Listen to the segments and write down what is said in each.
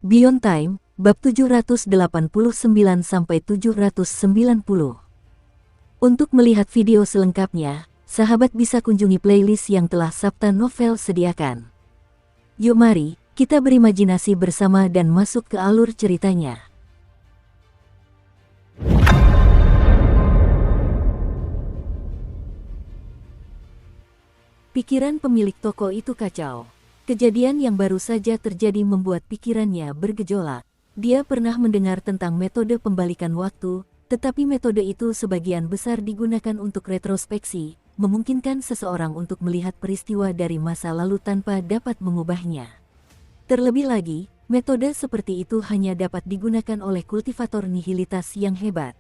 Beyond Time, bab 789-790. Untuk melihat video selengkapnya, sahabat bisa kunjungi playlist yang telah Sabta Novel sediakan. Yuk mari, kita berimajinasi bersama dan masuk ke alur ceritanya. Pikiran pemilik toko itu kacau. Kejadian yang baru saja terjadi membuat pikirannya bergejolak. Dia pernah mendengar tentang metode pembalikan waktu, tetapi metode itu sebagian besar digunakan untuk retrospeksi, memungkinkan seseorang untuk melihat peristiwa dari masa lalu tanpa dapat mengubahnya. Terlebih lagi, metode seperti itu hanya dapat digunakan oleh kultivator nihilitas yang hebat.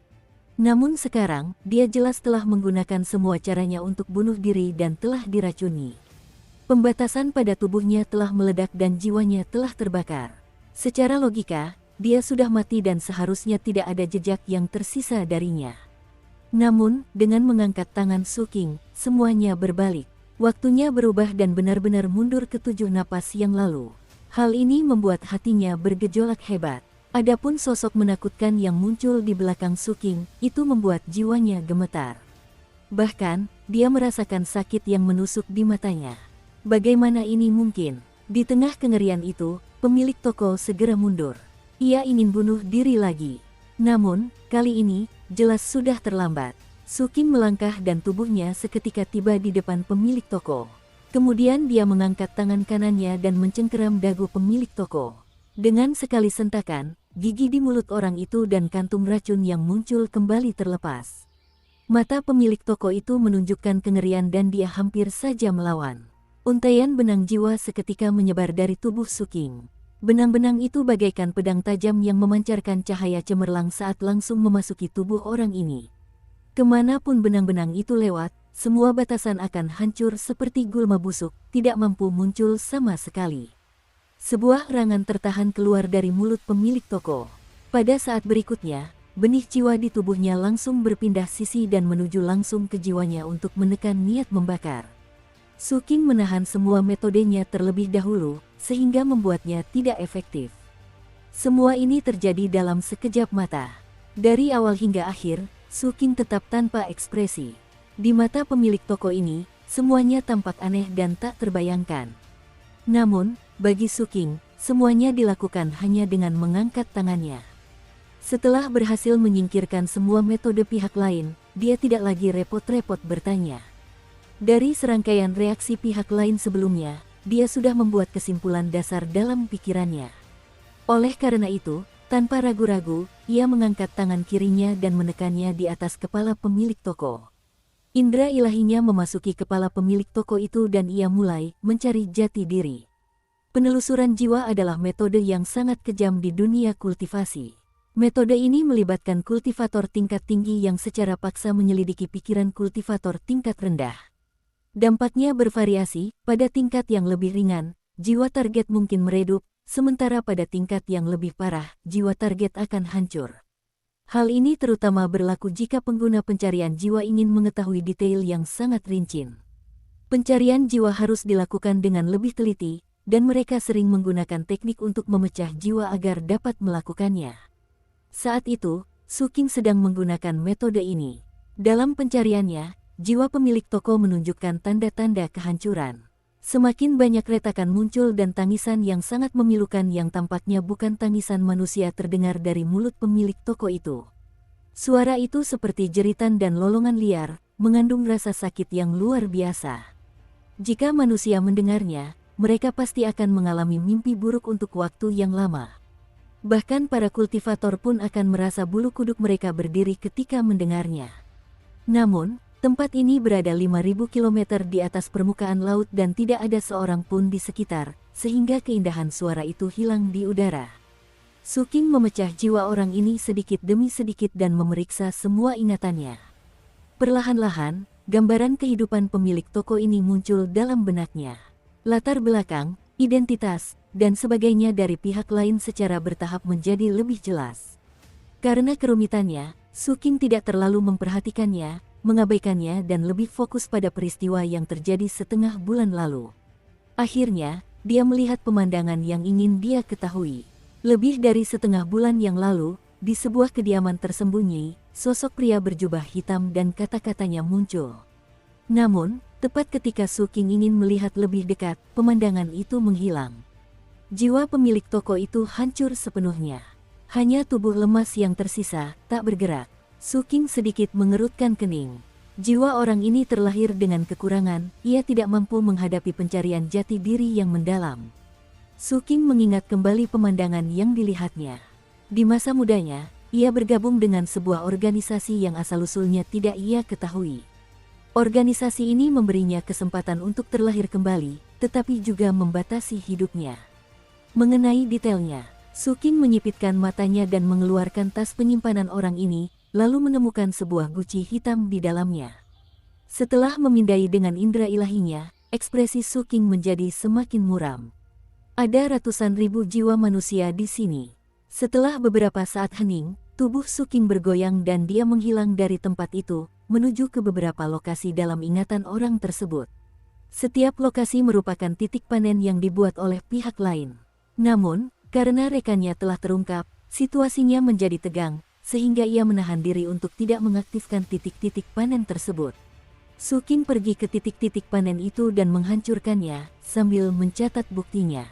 Namun sekarang, dia jelas telah menggunakan semua caranya untuk bunuh diri dan telah diracuni. Pembatasan pada tubuhnya telah meledak dan jiwanya telah terbakar. Secara logika, dia sudah mati dan seharusnya tidak ada jejak yang tersisa darinya. Namun, dengan mengangkat tangan Su Qing, semuanya berbalik. Waktunya berubah dan benar-benar mundur ke 7 napas yang lalu. Hal ini membuat hatinya bergejolak hebat. Adapun sosok menakutkan yang muncul di belakang Su Qing, itu membuat jiwanya gemetar. Bahkan, dia merasakan sakit yang menusuk di matanya. Bagaimana ini mungkin? Di tengah kengerian itu, pemilik toko segera mundur. Ia ingin bunuh diri lagi. Namun, kali ini, jelas sudah terlambat. Su Qing melangkah dan tubuhnya seketika tiba di depan pemilik toko. Kemudian dia mengangkat tangan kanannya dan mencengkeram dagu pemilik toko. Dengan sekali sentakan, gigi di mulut orang itu dan kantung racun yang muncul kembali terlepas. Mata pemilik toko itu menunjukkan kengerian dan dia hampir saja melawan. Untaian benang jiwa seketika menyebar dari tubuh Su Qing. Benang-benang itu bagaikan pedang tajam yang memancarkan cahaya cemerlang saat langsung memasuki tubuh orang ini. Kemanapun benang-benang itu lewat, semua batasan akan hancur seperti gulma busuk, tidak mampu muncul sama sekali. Sebuah erangan tertahan keluar dari mulut pemilik toko. Pada saat berikutnya, benih jiwa di tubuhnya langsung berpindah sisi dan menuju langsung ke jiwanya untuk menekan niat membakar. Su Qing menahan semua metodenya terlebih dahulu, sehingga membuatnya tidak efektif. Semua ini terjadi dalam sekejap mata. Dari awal hingga akhir, Su Qing tetap tanpa ekspresi. Di mata pemilik toko ini, semuanya tampak aneh dan tak terbayangkan. Namun, bagi Su Qing, semuanya dilakukan hanya dengan mengangkat tangannya. Setelah berhasil menyingkirkan semua metode pihak lain, dia tidak lagi repot-repot bertanya. Dari serangkaian reaksi pihak lain sebelumnya, dia sudah membuat kesimpulan dasar dalam pikirannya. Oleh karena itu, tanpa ragu-ragu, ia mengangkat tangan kirinya dan menekannya di atas kepala pemilik toko. Indra ilahinya memasuki kepala pemilik toko itu dan ia mulai mencari jati diri. Penelusuran jiwa adalah metode yang sangat kejam di dunia kultivasi. Metode ini melibatkan kultivator tingkat tinggi yang secara paksa menyelidiki pikiran kultivator tingkat rendah. Dampaknya bervariasi, pada tingkat yang lebih ringan, jiwa target mungkin meredup, sementara pada tingkat yang lebih parah, jiwa target akan hancur. Hal ini terutama berlaku jika pengguna pencarian jiwa ingin mengetahui detail yang sangat rinci. Pencarian jiwa harus dilakukan dengan lebih teliti, dan mereka sering menggunakan teknik untuk memecah jiwa agar dapat melakukannya. Saat itu, Su Qing sedang menggunakan metode ini. Dalam pencariannya, jiwa pemilik toko menunjukkan tanda-tanda kehancuran. Semakin banyak retakan muncul dan tangisan yang sangat memilukan yang tampaknya bukan tangisan manusia terdengar dari mulut pemilik toko itu. Suara itu seperti jeritan dan lolongan liar, mengandung rasa sakit yang luar biasa. Jika manusia mendengarnya, mereka pasti akan mengalami mimpi buruk untuk waktu yang lama. Bahkan para kultivator pun akan merasa bulu kuduk mereka berdiri ketika mendengarnya. Namun, tempat ini berada 5.000 km di atas permukaan laut dan tidak ada seorang pun di sekitar, sehingga keindahan suara itu hilang di udara. Su Qing memecah jiwa orang ini sedikit demi sedikit dan memeriksa semua ingatannya. Perlahan-lahan, gambaran kehidupan pemilik toko ini muncul dalam benaknya. Latar belakang, identitas, dan sebagainya dari pihak lain secara bertahap menjadi lebih jelas. Karena kerumitannya, Su Qing tidak terlalu memperhatikannya, mengabaikannya dan lebih fokus pada peristiwa yang terjadi setengah bulan lalu. Akhirnya, dia melihat pemandangan yang ingin dia ketahui. Lebih dari setengah bulan yang lalu, di sebuah kediaman tersembunyi, sosok pria berjubah hitam dan kata-katanya muncul. Namun, tepat ketika Su Qing ingin melihat lebih dekat, pemandangan itu menghilang. Jiwa pemilik toko itu hancur sepenuhnya. Hanya tubuh lemas yang tersisa, tak bergerak. Su Qing sedikit mengerutkan kening. Jiwa orang ini terlahir dengan kekurangan, ia tidak mampu menghadapi pencarian jati diri yang mendalam. Su Qing mengingat kembali pemandangan yang dilihatnya. Di masa mudanya, ia bergabung dengan sebuah organisasi yang asal-usulnya tidak ia ketahui. Organisasi ini memberinya kesempatan untuk terlahir kembali, tetapi juga membatasi hidupnya. Mengenai detailnya, Su Qing menyipitkan matanya dan mengeluarkan tas penyimpanan orang ini, lalu menemukan sebuah guci hitam di dalamnya. Setelah memindai dengan indera ilahinya, ekspresi Su Qing menjadi semakin muram. Ada ratusan ribu jiwa manusia di sini. Setelah beberapa saat hening, tubuh Su Qing bergoyang dan dia menghilang dari tempat itu, menuju ke beberapa lokasi dalam ingatan orang tersebut. Setiap lokasi merupakan titik panen yang dibuat oleh pihak lain. Namun, karena rekannya telah terungkap, situasinya menjadi tegang, sehingga ia menahan diri untuk tidak mengaktifkan titik-titik panen tersebut. Su Qing pergi ke titik-titik panen itu dan menghancurkannya, sambil mencatat buktinya.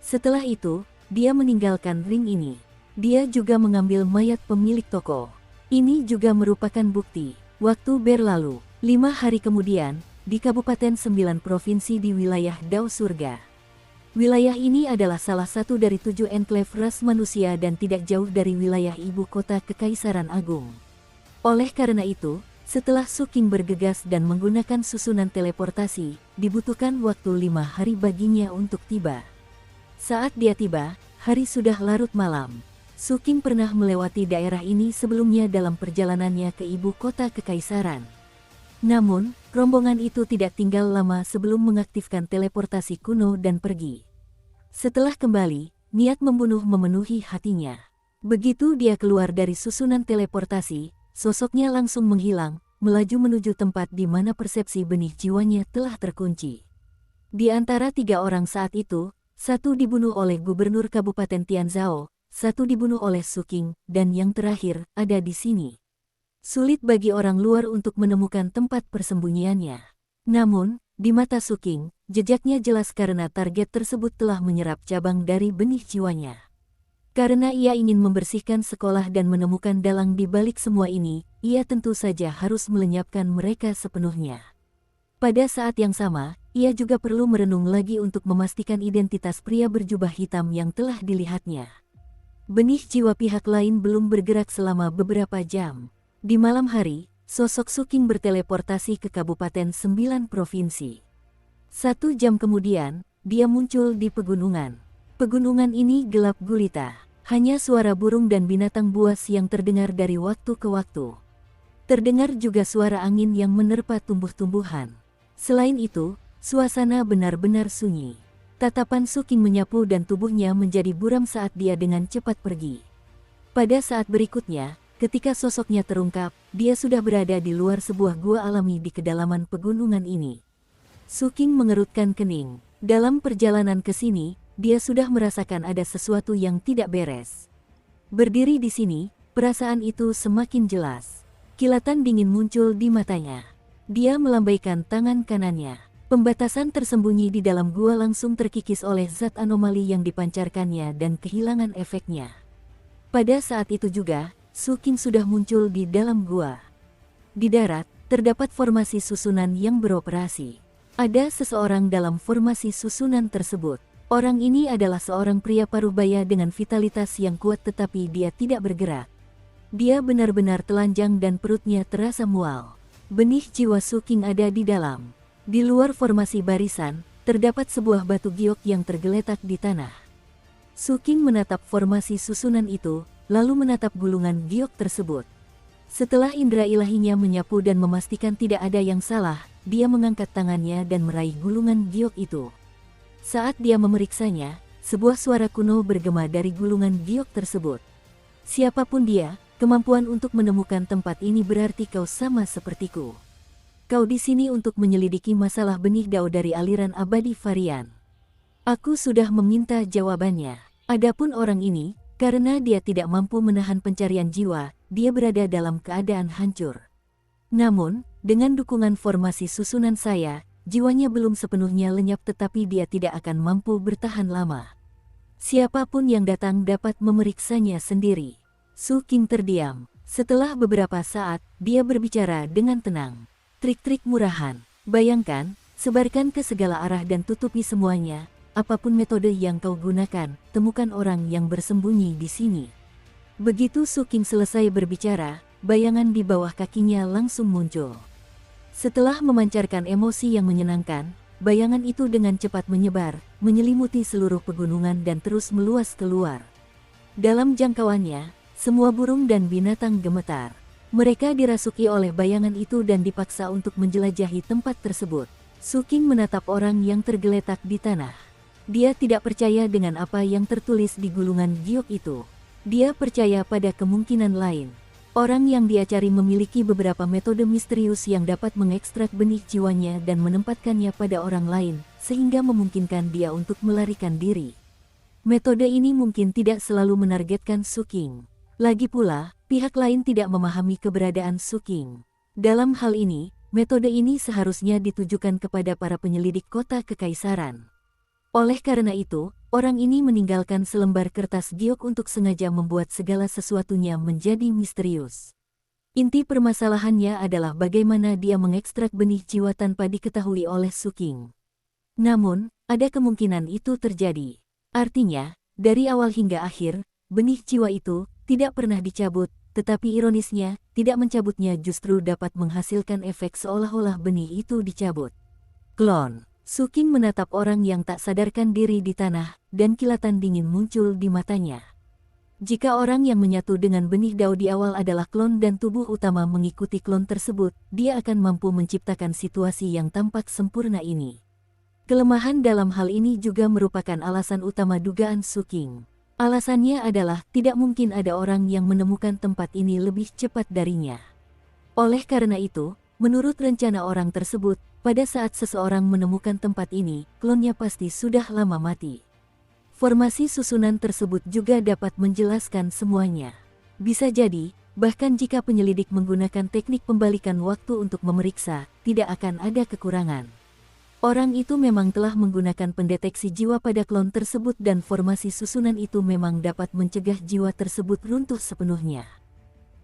Setelah itu, dia meninggalkan ring ini. Dia juga mengambil mayat pemilik toko. Ini juga merupakan bukti. Waktu berlalu, 5 hari kemudian, di Kabupaten 9 Provinsi di wilayah Dao Surga. Wilayah ini adalah salah satu dari 7 enklave ras manusia dan tidak jauh dari wilayah ibu kota Kekaisaran Agung. Oleh karena itu, setelah Su Qing bergegas dan menggunakan susunan teleportasi, dibutuhkan waktu 5 hari baginya untuk tiba. Saat dia tiba, hari sudah larut malam. Su Qing pernah melewati daerah ini sebelumnya dalam perjalanannya ke ibu kota Kekaisaran. Namun, rombongan itu tidak tinggal lama sebelum mengaktifkan teleportasi kuno dan pergi. Setelah kembali, niat membunuh memenuhi hatinya. Begitu dia keluar dari susunan teleportasi, sosoknya langsung menghilang, melaju menuju tempat di mana persepsi benih jiwanya telah terkunci. Di antara 3 orang saat itu, 1 dibunuh oleh Gubernur Kabupaten Tianzhou, 1 dibunuh oleh Su Qing, dan yang terakhir ada di sini. Sulit bagi orang luar untuk menemukan tempat persembunyiannya. Namun, di mata Su Qing, jejaknya jelas karena target tersebut telah menyerap cabang dari benih jiwanya. Karena ia ingin membersihkan sekolah dan menemukan dalang di balik semua ini, ia tentu saja harus melenyapkan mereka sepenuhnya. Pada saat yang sama, ia juga perlu merenung lagi untuk memastikan identitas pria berjubah hitam yang telah dilihatnya. Benih jiwa pihak lain belum bergerak selama beberapa jam. Di malam hari, sosok Su Qing berteleportasi ke Kabupaten 9 Provinsi. 1 jam kemudian, dia muncul di pegunungan. Pegunungan ini gelap gulita, hanya suara burung dan binatang buas yang terdengar dari waktu ke waktu. Terdengar juga suara angin yang menerpa tumbuh-tumbuhan. Selain itu, suasana benar-benar sunyi. Tatapan Su Qing menyapu dan tubuhnya menjadi buram saat dia dengan cepat pergi. Pada saat berikutnya, ketika sosoknya terungkap, dia sudah berada di luar sebuah gua alami di kedalaman pegunungan ini. Su Qing mengerutkan kening. Dalam perjalanan ke sini, dia sudah merasakan ada sesuatu yang tidak beres. Berdiri di sini, perasaan itu semakin jelas. Kilatan dingin muncul di matanya. Dia melambaikan tangan kanannya. Pembatasan tersembunyi di dalam gua langsung terkikis oleh zat anomali yang dipancarkannya dan kehilangan efeknya. Pada saat itu juga, Su Qing sudah muncul di dalam gua. Di darat, terdapat formasi susunan yang beroperasi. Ada seseorang dalam formasi susunan tersebut. Orang ini adalah seorang pria parubaya dengan vitalitas yang kuat tetapi dia tidak bergerak. Dia benar-benar telanjang dan perutnya terasa mual. Benih jiwa Su Qing ada di dalam. Di luar formasi barisan, terdapat sebuah batu giok yang tergeletak di tanah. Su Qing menatap formasi susunan itu, lalu menatap gulungan giok tersebut. Setelah indera ilahinya menyapu dan memastikan tidak ada yang salah, dia mengangkat tangannya dan meraih gulungan giok itu. Saat dia memeriksanya, sebuah suara kuno bergema dari gulungan giok tersebut. Siapapun dia, kemampuan untuk menemukan tempat ini berarti kau sama sepertiku. Kau di sini untuk menyelidiki masalah benih Dao dari aliran abadi varian. Aku sudah meminta jawabannya. Adapun orang ini, karena dia tidak mampu menahan pencarian jiwa, dia berada dalam keadaan hancur. Namun, dengan dukungan formasi susunan saya, jiwanya belum sepenuhnya lenyap tetapi dia tidak akan mampu bertahan lama. Siapapun yang datang dapat memeriksanya sendiri. Su King terdiam. Setelah beberapa saat, dia berbicara dengan tenang. Trik-trik murahan. Bayangkan, sebarkan ke segala arah dan tutupi semuanya. Apapun metode yang kau gunakan, temukan orang yang bersembunyi di sini. Begitu Su King selesai berbicara, bayangan di bawah kakinya langsung muncul. Setelah memancarkan emosi yang menyenangkan, bayangan itu dengan cepat menyebar, menyelimuti seluruh pegunungan dan terus meluas keluar. Dalam jangkauannya, semua burung dan binatang gemetar. Mereka dirasuki oleh bayangan itu dan dipaksa untuk menjelajahi tempat tersebut. Su King menatap orang yang tergeletak di tanah. Dia tidak percaya dengan apa yang tertulis di gulungan giok itu. Dia percaya pada kemungkinan lain. Orang yang dia cari memiliki beberapa metode misterius yang dapat mengekstrak benih jiwanya dan menempatkannya pada orang lain, sehingga memungkinkan dia untuk melarikan diri. Metode ini mungkin tidak selalu menargetkan Su King. Lagi pula, pihak lain tidak memahami keberadaan Su King. Dalam hal ini, metode ini seharusnya ditujukan kepada para penyelidik kota kekaisaran. Oleh karena itu, orang ini meninggalkan selembar kertas giok untuk sengaja membuat segala sesuatunya menjadi misterius. Inti permasalahannya adalah bagaimana dia mengekstrak benih jiwa tanpa diketahui oleh Su King. Namun, ada kemungkinan itu terjadi. Artinya, dari awal hingga akhir, benih jiwa itu tidak pernah dicabut, tetapi ironisnya, tidak mencabutnya justru dapat menghasilkan efek seolah-olah benih itu dicabut. Klon. Su King menatap orang yang tak sadarkan diri di tanah, dan kilatan dingin muncul di matanya. Jika orang yang menyatu dengan benih dao di awal adalah klon dan tubuh utama mengikuti klon tersebut, dia akan mampu menciptakan situasi yang tampak sempurna ini. Kelemahan dalam hal ini juga merupakan alasan utama dugaan Su King. Alasannya adalah tidak mungkin ada orang yang menemukan tempat ini lebih cepat darinya. Oleh karena itu, menurut rencana orang tersebut, pada saat seseorang menemukan tempat ini, klonnya pasti sudah lama mati. Formasi susunan tersebut juga dapat menjelaskan semuanya. Bisa jadi, bahkan jika penyelidik menggunakan teknik pembalikan waktu untuk memeriksa, tidak akan ada kekurangan. Orang itu memang telah menggunakan pendeteksi jiwa pada klon tersebut dan formasi susunan itu memang dapat mencegah jiwa tersebut runtuh sepenuhnya.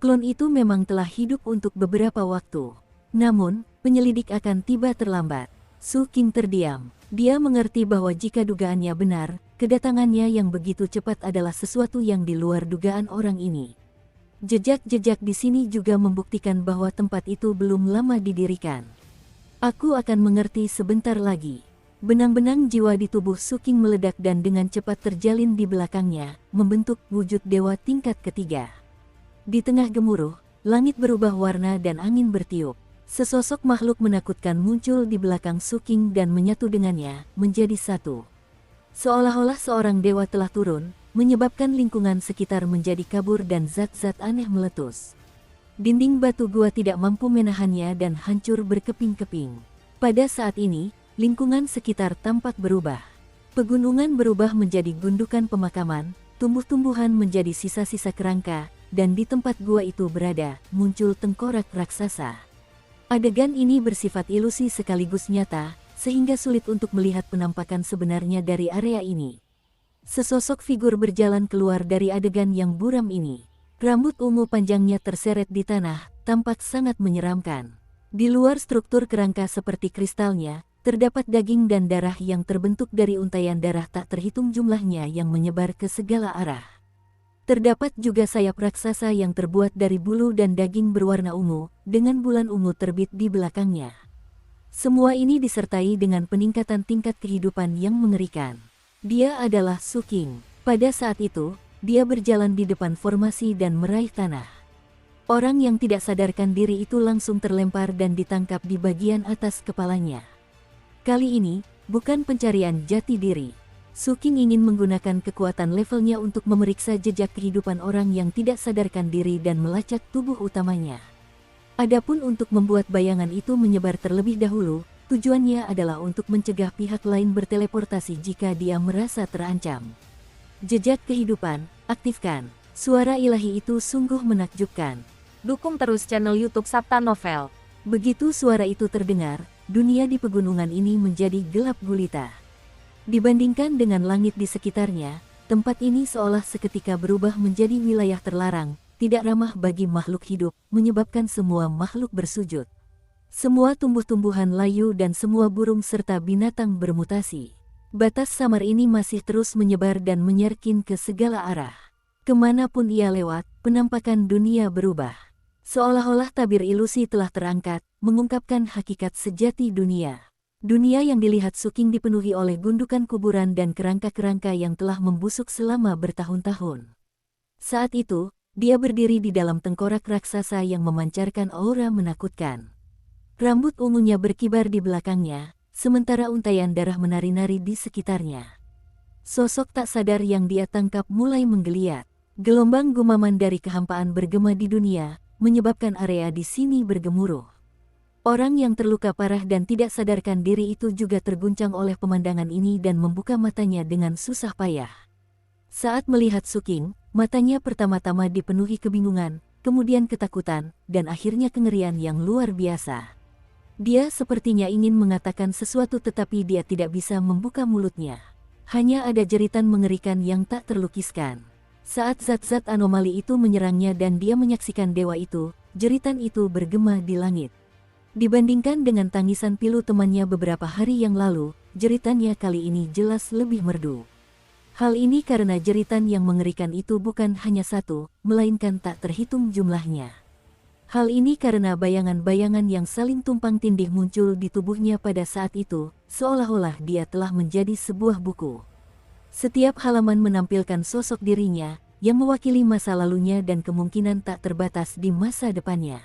Klon itu memang telah hidup untuk beberapa waktu. Namun, penyelidik akan tiba terlambat. Su King terdiam. Dia mengerti bahwa jika dugaannya benar, kedatangannya yang begitu cepat adalah sesuatu yang di luar dugaan orang ini. Jejak-jejak di sini juga membuktikan bahwa tempat itu belum lama didirikan. Aku akan mengerti sebentar lagi. Benang-benang jiwa di tubuh Su King meledak dan dengan cepat terjalin di belakangnya, membentuk wujud dewa tingkat ketiga. Di tengah gemuruh, langit berubah warna dan angin bertiup. Sesosok makhluk menakutkan muncul di belakang Su King dan menyatu dengannya, menjadi satu. Seolah-olah seorang dewa telah turun, menyebabkan lingkungan sekitar menjadi kabur dan zat-zat aneh meletus. Dinding batu gua tidak mampu menahannya dan hancur berkeping-keping. Pada saat ini, lingkungan sekitar tampak berubah. Pegunungan berubah menjadi gundukan pemakaman, tumbuh-tumbuhan menjadi sisa-sisa kerangka, dan di tempat gua itu berada, muncul tengkorak raksasa. Adegan ini bersifat ilusi sekaligus nyata, sehingga sulit untuk melihat penampakan sebenarnya dari area ini. Sesosok figur berjalan keluar dari adegan yang buram ini. Rambut ungu panjangnya terseret di tanah, tampak sangat menyeramkan. Di luar struktur kerangka seperti kristalnya, terdapat daging dan darah yang terbentuk dari untaian darah tak terhitung jumlahnya yang menyebar ke segala arah. Terdapat juga sayap raksasa yang terbuat dari bulu dan daging berwarna ungu, dengan bulan ungu terbit di belakangnya. Semua ini disertai dengan peningkatan tingkat kehidupan yang mengerikan. Dia adalah Su King. Pada saat itu, dia berjalan di depan formasi dan meraih tanah. Orang yang tidak sadarkan diri itu langsung terlempar dan ditangkap di bagian atas kepalanya. Kali ini, bukan pencarian jati diri. Su King ingin menggunakan kekuatan levelnya untuk memeriksa jejak kehidupan orang yang tidak sadarkan diri dan melacak tubuh utamanya. Adapun untuk membuat bayangan itu menyebar terlebih dahulu, tujuannya adalah untuk mencegah pihak lain berteleportasi jika dia merasa terancam. Jejak kehidupan, aktifkan. Suara ilahi itu sungguh menakjubkan. Dukung terus channel YouTube Sabta Novel. Begitu suara itu terdengar, dunia di pegunungan ini menjadi gelap gulita. Dibandingkan dengan langit di sekitarnya, tempat ini seolah seketika berubah menjadi wilayah terlarang, tidak ramah bagi makhluk hidup, menyebabkan semua makhluk bersujud. Semua tumbuh-tumbuhan layu dan semua burung serta binatang bermutasi. Batas samar ini masih terus menyebar dan menyerkin ke segala arah. Kemanapun ia lewat, penampakan dunia berubah. Seolah-olah tabir ilusi telah terangkat, mengungkapkan hakikat sejati dunia. Dunia yang dilihat Suking dipenuhi oleh gundukan kuburan dan kerangka-kerangka yang telah membusuk selama bertahun-tahun. Saat itu, dia berdiri di dalam tengkorak raksasa yang memancarkan aura menakutkan. Rambut ungunya berkibar di belakangnya, sementara untaian darah menari-nari di sekitarnya. Sosok tak sadar yang dia tangkap mulai menggeliat. Gelombang gumaman dari kehampaan bergema di dunia, menyebabkan area di sini bergemuruh. Orang yang terluka parah dan tidak sadarkan diri itu juga terguncang oleh pemandangan ini dan membuka matanya dengan susah payah. Saat melihat Suking, matanya pertama-tama dipenuhi kebingungan, kemudian ketakutan, dan akhirnya kengerian yang luar biasa. Dia sepertinya ingin mengatakan sesuatu tetapi dia tidak bisa membuka mulutnya. Hanya ada jeritan mengerikan yang tak terlukiskan. Saat zat-zat anomali itu menyerangnya dan dia menyaksikan dewa itu, jeritan itu bergema di langit. Dibandingkan dengan tangisan pilu temannya beberapa hari yang lalu, jeritannya kali ini jelas lebih merdu. Hal ini karena jeritan yang mengerikan itu bukan hanya satu, melainkan tak terhitung jumlahnya. Hal ini karena bayangan-bayangan yang saling tumpang tindih muncul di tubuhnya pada saat itu, seolah-olah dia telah menjadi sebuah buku. Setiap halaman menampilkan sosok dirinya, yang mewakili masa lalunya dan kemungkinan tak terbatas di masa depannya.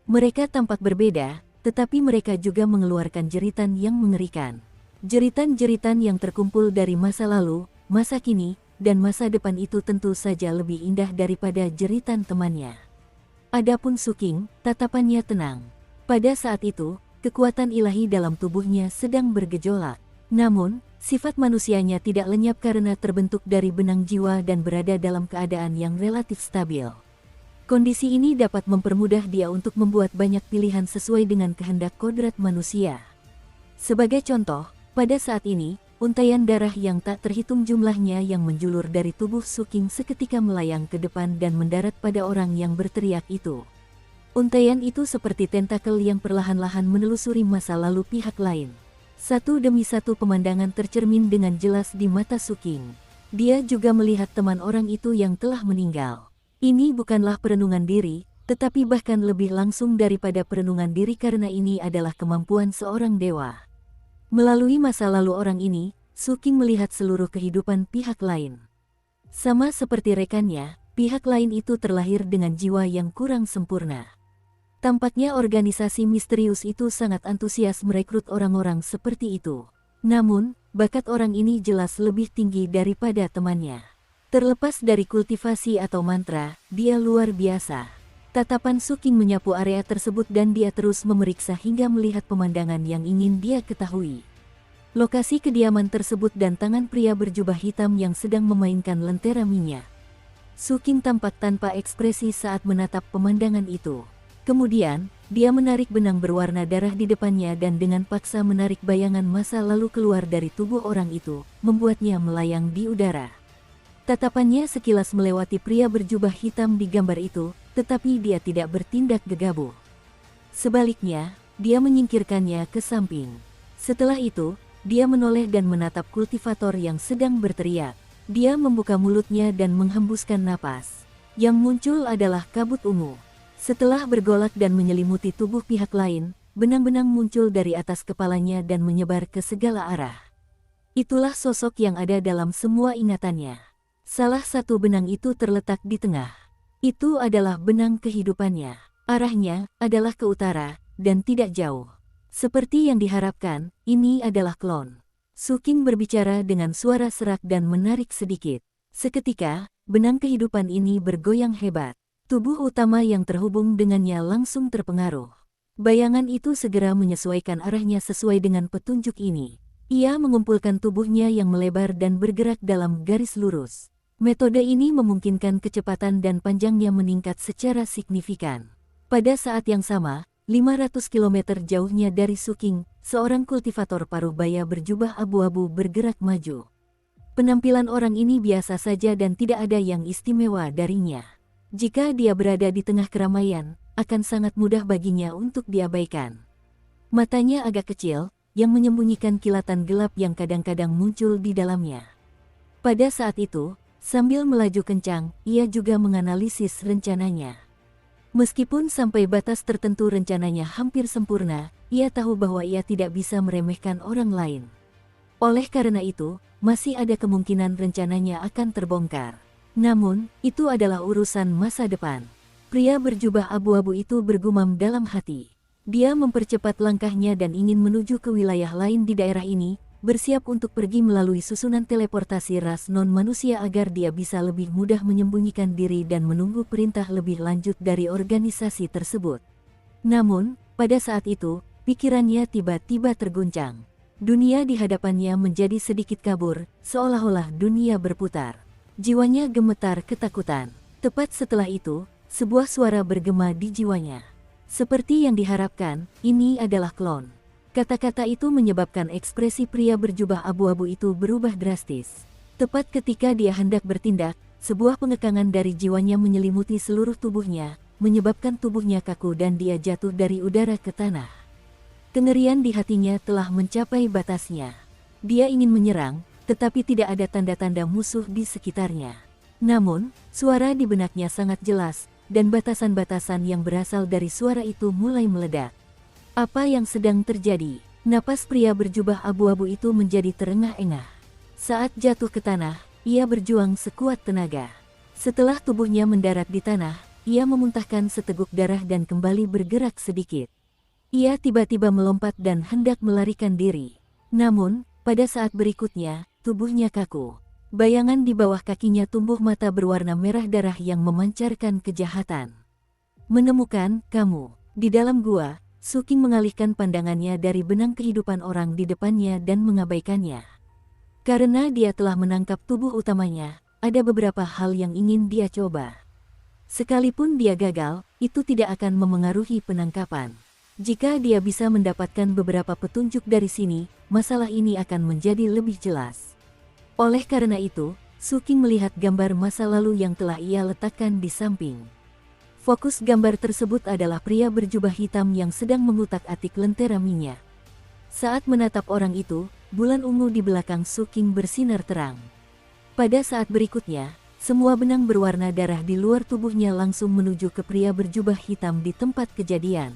Mereka tampak berbeda, tetapi mereka juga mengeluarkan jeritan yang mengerikan. Jeritan-jeritan yang terkumpul dari masa lalu, masa kini, dan masa depan itu tentu saja lebih indah daripada jeritan temannya. Adapun Suking, tatapannya tenang. Pada saat itu, kekuatan ilahi dalam tubuhnya sedang bergejolak. Namun, sifat manusianya tidak lenyap karena terbentuk dari benang jiwa dan berada dalam keadaan yang relatif stabil. Kondisi ini dapat mempermudah dia untuk membuat banyak pilihan sesuai dengan kehendak kodrat manusia. Sebagai contoh, pada saat ini, untaian darah yang tak terhitung jumlahnya yang menjulur dari tubuh Suking seketika melayang ke depan dan mendarat pada orang yang berteriak itu. Untaian itu seperti tentakel yang perlahan-lahan menelusuri masa lalu pihak lain. Satu demi satu pemandangan tercermin dengan jelas di mata Suking. Dia juga melihat teman orang itu yang telah meninggal. Ini bukanlah perenungan diri, tetapi bahkan lebih langsung daripada perenungan diri karena ini adalah kemampuan seorang dewa. Melalui masa lalu orang ini, Suking melihat seluruh kehidupan pihak lain. Sama seperti rekannya, pihak lain itu terlahir dengan jiwa yang kurang sempurna. Tampaknya organisasi misterius itu sangat antusias merekrut orang-orang seperti itu. Namun, bakat orang ini jelas lebih tinggi daripada temannya. Terlepas dari kultivasi atau mantra, dia luar biasa. Tatapan Suking menyapu area tersebut dan dia terus memeriksa hingga melihat pemandangan yang ingin dia ketahui. Lokasi kediaman tersebut dan tangan pria berjubah hitam yang sedang memainkan lentera minyak. Suking tampak tanpa ekspresi saat menatap pemandangan itu. Kemudian, dia menarik benang berwarna darah di depannya dan dengan paksa menarik bayangan masa lalu keluar dari tubuh orang itu, membuatnya melayang di udara. Tatapannya sekilas melewati pria berjubah hitam di gambar itu, tetapi dia tidak bertindak gegabah. Sebaliknya, dia menyingkirkannya ke samping. Setelah itu, dia menoleh dan menatap kultivator yang sedang berteriak. Dia membuka mulutnya dan menghembuskan napas. Yang muncul adalah kabut ungu. Setelah bergolak dan menyelimuti tubuh pihak lain, benang-benang muncul dari atas kepalanya dan menyebar ke segala arah. Itulah sosok yang ada dalam semua ingatannya. Salah satu benang itu terletak di tengah. Itu adalah benang kehidupannya. Arahnya adalah ke utara, dan tidak jauh. Seperti yang diharapkan, ini adalah klon. Suking berbicara dengan suara serak dan menarik sedikit. Seketika, benang kehidupan ini bergoyang hebat. Tubuh utama yang terhubung dengannya langsung terpengaruh. Bayangan itu segera menyesuaikan arahnya sesuai dengan petunjuk ini. Ia mengumpulkan tubuhnya yang melebar dan bergerak dalam garis lurus. Metode ini memungkinkan kecepatan dan panjangnya meningkat secara signifikan. Pada saat yang sama, 500 km jauhnya dari Suking, seorang kultivator paruh baya berjubah abu-abu bergerak maju. Penampilan orang ini biasa saja dan tidak ada yang istimewa darinya. Jika dia berada di tengah keramaian, akan sangat mudah baginya untuk diabaikan. Matanya agak kecil, yang menyembunyikan kilatan gelap yang kadang-kadang muncul di dalamnya. Pada saat itu, sambil melaju kencang, ia juga menganalisis rencananya. Meskipun sampai batas tertentu rencananya hampir sempurna, ia tahu bahwa ia tidak bisa meremehkan orang lain. Oleh karena itu, masih ada kemungkinan rencananya akan terbongkar. Namun, itu adalah urusan masa depan. Pria berjubah abu-abu itu bergumam dalam hati. Dia mempercepat langkahnya dan ingin menuju ke wilayah lain di daerah ini, bersiap untuk pergi melalui susunan teleportasi ras non-manusia agar dia bisa lebih mudah menyembunyikan diri dan menunggu perintah lebih lanjut dari organisasi tersebut. Namun, pada saat itu, pikirannya tiba-tiba terguncang. Dunia di hadapannya menjadi sedikit kabur, seolah-olah dunia berputar. Jiwanya gemetar ketakutan. Tepat setelah itu, sebuah suara bergema di jiwanya. Seperti yang diharapkan, ini adalah klon. Kata-kata itu menyebabkan ekspresi pria berjubah abu-abu itu berubah drastis. Tepat ketika dia hendak bertindak, sebuah pengekangan dari jiwanya menyelimuti seluruh tubuhnya, menyebabkan tubuhnya kaku dan dia jatuh dari udara ke tanah. Kengerian di hatinya telah mencapai batasnya. Dia ingin menyerang, tetapi tidak ada tanda-tanda musuh di sekitarnya. Namun, suara di benaknya sangat jelas, dan batasan-batasan yang berasal dari suara itu mulai meledak. Apa yang sedang terjadi? Napas pria berjubah abu-abu itu menjadi terengah-engah. Saat jatuh ke tanah, ia berjuang sekuat tenaga. Setelah tubuhnya mendarat di tanah, ia memuntahkan seteguk darah dan kembali bergerak sedikit. Ia tiba-tiba melompat dan hendak melarikan diri. Namun, pada saat berikutnya, tubuhnya kaku. Bayangan di bawah kakinya tumbuh mata berwarna merah darah yang memancarkan kejahatan. Menemukan kamu. Di dalam gua, Suking mengalihkan pandangannya dari benang kehidupan orang di depannya dan mengabaikannya. Karena dia telah menangkap tubuh utamanya, ada beberapa hal yang ingin dia coba. Sekalipun dia gagal, itu tidak akan memengaruhi penangkapan. Jika dia bisa mendapatkan beberapa petunjuk dari sini, masalah ini akan menjadi lebih jelas. Oleh karena itu, Suking melihat gambar masa lalu yang telah ia letakkan di samping. Fokus gambar tersebut adalah pria berjubah hitam yang sedang mengutak-atik lentera minyak. Saat menatap orang itu, bulan ungu di belakang Suking bersinar terang. Pada saat berikutnya, semua benang berwarna darah di luar tubuhnya langsung menuju ke pria berjubah hitam di tempat kejadian.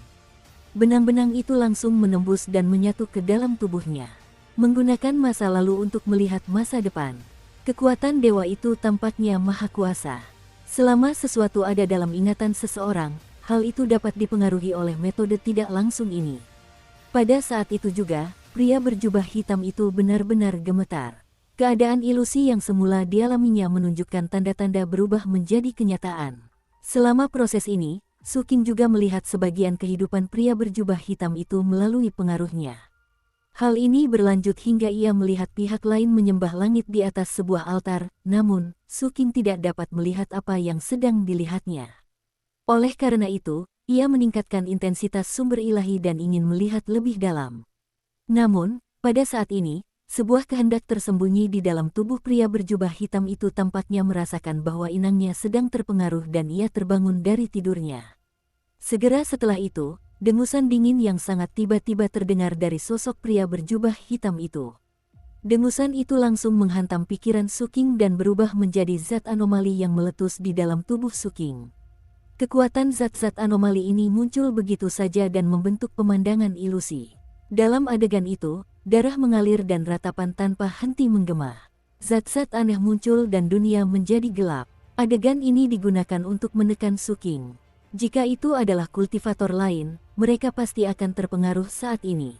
Benang-benang itu langsung menembus dan menyatu ke dalam tubuhnya. Menggunakan masa lalu untuk melihat masa depan. Kekuatan dewa itu tampaknya maha kuasa. Selama sesuatu ada dalam ingatan seseorang, hal itu dapat dipengaruhi oleh metode tidak langsung ini. Pada saat itu juga, pria berjubah hitam itu benar-benar gemetar. Keadaan ilusi yang semula dialaminya menunjukkan tanda-tanda berubah menjadi kenyataan. Selama proses ini, Suking juga melihat sebagian kehidupan pria berjubah hitam itu melalui pengaruhnya. Hal ini berlanjut hingga ia melihat pihak lain menyembah langit di atas sebuah altar, namun, Suking tidak dapat melihat apa yang sedang dilihatnya. Oleh karena itu, ia meningkatkan intensitas sumber ilahi dan ingin melihat lebih dalam. Namun, pada saat ini, sebuah kehendak tersembunyi di dalam tubuh pria berjubah hitam itu tampaknya merasakan bahwa inangnya sedang terpengaruh dan ia terbangun dari tidurnya. Segera setelah itu, dengusan dingin yang sangat tiba-tiba terdengar dari sosok pria berjubah hitam itu. Dengusan itu langsung menghantam pikiran Suking dan berubah menjadi zat anomali yang meletus di dalam tubuh Suking. Kekuatan zat-zat anomali ini muncul begitu saja dan membentuk pemandangan ilusi. Dalam adegan itu, darah mengalir dan ratapan tanpa henti menggema. Zat-zat aneh muncul dan dunia menjadi gelap. Adegan ini digunakan untuk menekan Suking. Jika itu adalah kultivator lain, mereka pasti akan terpengaruh saat ini.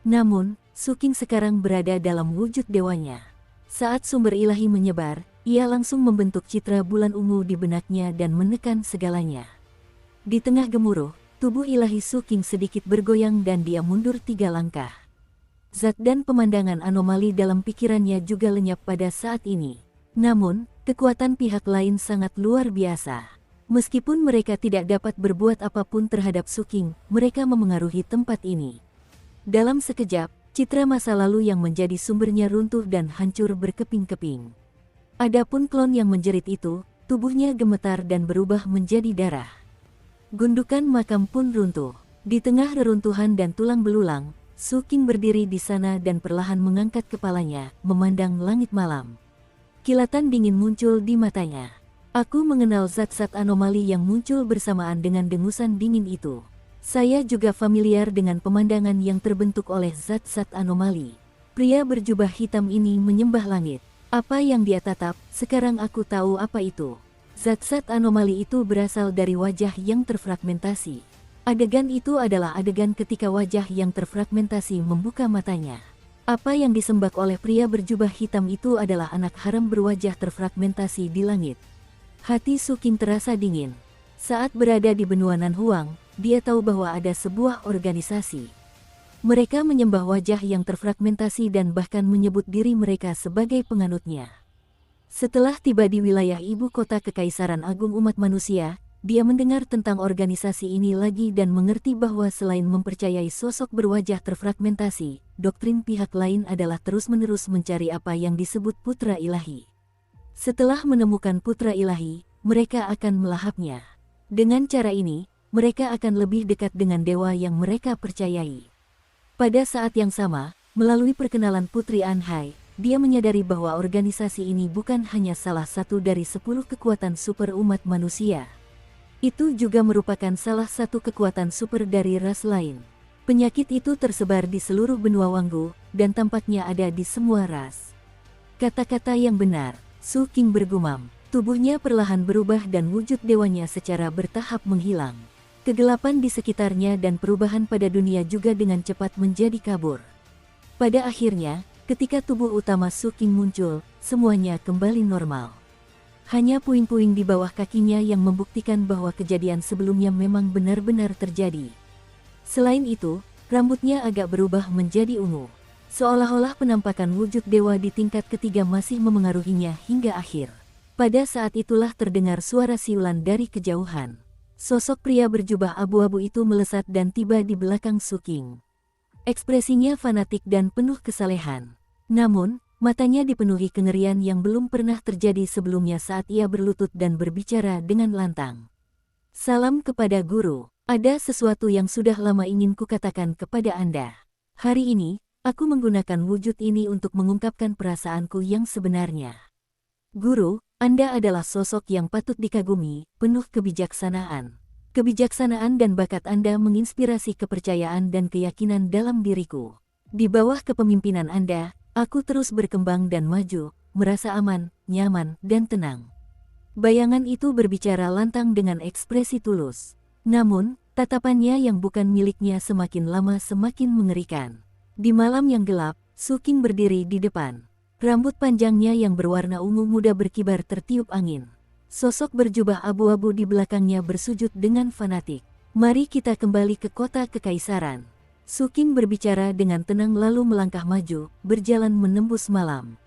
Namun, Suking sekarang berada dalam wujud dewanya. Saat sumber ilahi menyebar, ia langsung membentuk citra bulan ungu di benaknya dan menekan segalanya. Di tengah gemuruh, tubuh ilahi Suking sedikit bergoyang dan dia mundur 3 langkah. Zat dan pemandangan anomali dalam pikirannya juga lenyap pada saat ini. Namun, kekuatan pihak lain sangat luar biasa. Meskipun mereka tidak dapat berbuat apapun terhadap Suking, mereka memengaruhi tempat ini. Dalam sekejap, citra masa lalu yang menjadi sumbernya runtuh dan hancur berkeping-keping. Adapun klon yang menjerit itu, tubuhnya gemetar dan berubah menjadi darah. Gundukan makam pun runtuh. Di tengah reruntuhan dan tulang belulang, Suking berdiri di sana dan perlahan mengangkat kepalanya, memandang langit malam. Kilatan dingin muncul di matanya. Aku mengenal zat-zat anomali yang muncul bersamaan dengan dengusan dingin itu. Saya juga familiar dengan pemandangan yang terbentuk oleh zat-zat anomali. Pria berjubah hitam ini menyembah langit. Apa yang dia tatap, sekarang aku tahu apa itu. Zat-zat anomali itu berasal dari wajah yang terfragmentasi. Adegan itu adalah adegan ketika wajah yang terfragmentasi membuka matanya. Apa yang disembah oleh pria berjubah hitam itu adalah anak haram berwajah terfragmentasi di langit. Hati Suking terasa dingin. Saat berada di benua Nanhuang, dia tahu bahwa ada sebuah organisasi. Mereka menyembah wajah yang terfragmentasi dan bahkan menyebut diri mereka sebagai penganutnya. Setelah tiba di wilayah ibu kota Kekaisaran Agung Umat Manusia, dia mendengar tentang organisasi ini lagi dan mengerti bahwa selain mempercayai sosok berwajah terfragmentasi, doktrin pihak lain adalah terus-menerus mencari apa yang disebut putra ilahi. Setelah menemukan putra ilahi, mereka akan melahapnya. Dengan cara ini, mereka akan lebih dekat dengan dewa yang mereka percayai. Pada saat yang sama, melalui perkenalan Putri Anhai, dia menyadari bahwa organisasi ini bukan hanya salah satu dari 10 kekuatan super umat manusia. Itu juga merupakan salah satu kekuatan super dari ras lain. Penyakit itu tersebar di seluruh benua Wanggu, dan tampaknya ada di semua ras. Kata-kata yang benar. Suking bergumam, tubuhnya perlahan berubah dan wujud dewanya secara bertahap menghilang. Kegelapan di sekitarnya dan perubahan pada dunia juga dengan cepat menjadi kabur. Pada akhirnya, ketika tubuh utama Suking muncul, semuanya kembali normal. Hanya puing-puing di bawah kakinya yang membuktikan bahwa kejadian sebelumnya memang benar-benar terjadi. Selain itu, rambutnya agak berubah menjadi ungu. Seolah-olah penampakan wujud dewa di tingkat ketiga masih memengaruhinya hingga akhir. Pada saat itulah terdengar suara siulan dari kejauhan. Sosok pria berjubah abu-abu itu melesat dan tiba di belakang Suking. Ekspresinya fanatik dan penuh kesalehan. Namun, matanya dipenuhi kengerian yang belum pernah terjadi sebelumnya saat ia berlutut dan berbicara dengan lantang. Salam kepada guru, ada sesuatu yang sudah lama ingin kukatakan kepada Anda. Hari ini, aku menggunakan wujud ini untuk mengungkapkan perasaanku yang sebenarnya. Guru, Anda adalah sosok yang patut dikagumi, penuh kebijaksanaan. Kebijaksanaan dan bakat Anda menginspirasi kepercayaan dan keyakinan dalam diriku. Di bawah kepemimpinan Anda, aku terus berkembang dan maju, merasa aman, nyaman, dan tenang. Bayangan itu berbicara lantang dengan ekspresi tulus. Namun, tatapannya yang bukan miliknya semakin lama semakin mengerikan. Di malam yang gelap, Suking berdiri di depan. Rambut panjangnya yang berwarna ungu muda berkibar tertiup angin. Sosok berjubah abu-abu di belakangnya bersujud dengan fanatik. Mari kita kembali ke kota Kekaisaran. Suking berbicara dengan tenang lalu melangkah maju, berjalan menembus malam.